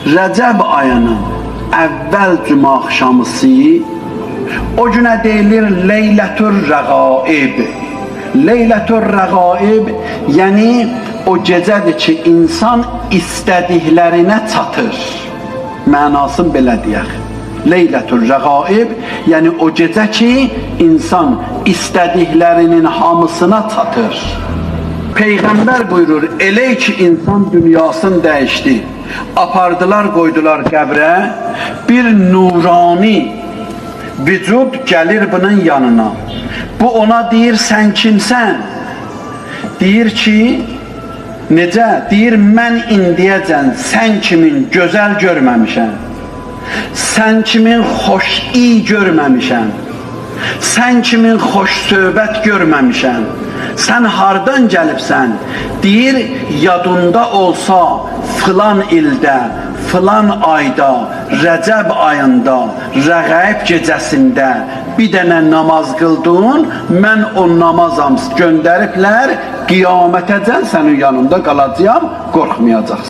Rəcəb ayının əvvəl cümə axşamısı o günə deyilir Leylətür Rəğaib. Leylətür Rəğaib yəni o gecədir ki, insan istədiklərinə çatır. Mənasını belə deyək. Leylətür Rəğaib yəni o gecə ki, insan istədiklərinin hamısına çatır. Peyğəmbər buyurur, elə ki insan dünyasını dəyişdi, apardılar, qoydular qəbrə, bir nurani vücud gəlir bunun yanına. Bu ona deyir, sən kimsən? Deyir ki, necə? Deyir, mən indiyəcən sən kimin gözəl görməmişəm, sən kimin xoş iyi görməmişəm, sən kimin xoş söhbət görməmişəm, sən hardan gəlibsən? Deyir, yadında olsa filan ildə, filan ayda, Rəcəb ayında, Rəğaib gecəsində bir dənə namaz qıldın, mən o namazam göndəriblər, qiyamətəcən sənin yanında qalacağam, qorxmayacaqsan.